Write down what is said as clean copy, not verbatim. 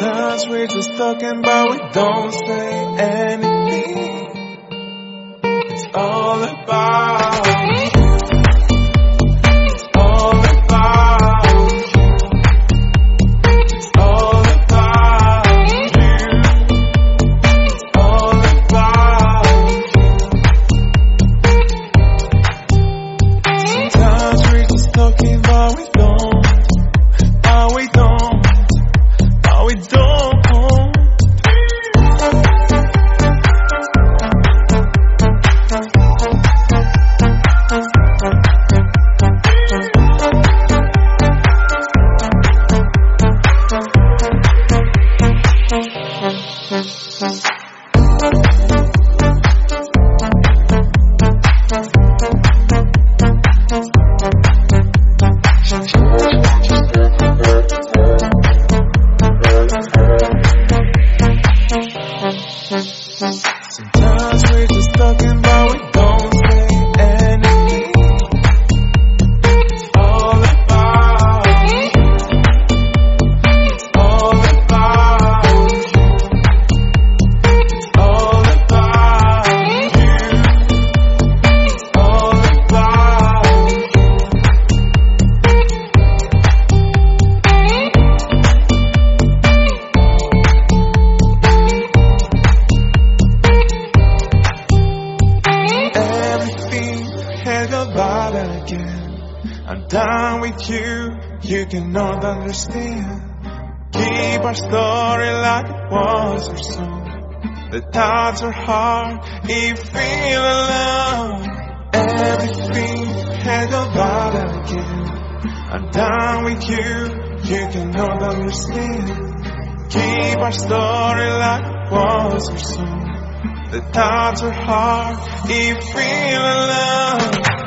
Sometimes we're just talking, but we don't say anything. It's all about you. It's all about you. It's all about you. It's all about you. Sometimes we're just talking, but we don't. But we don't. But we don't. Sometimes we're just talking, but we don't say anything. It's all about you. It's all about you. It's all about you. It's all about everything had about again. I'm done with you, you cannot understand. Keep our story like it was our song. The thoughts are hard if you feel alone. Everything had about again. I'm done with you, you cannot understand. Keep our story like it was our song. The thoughts are hard if you feel alone.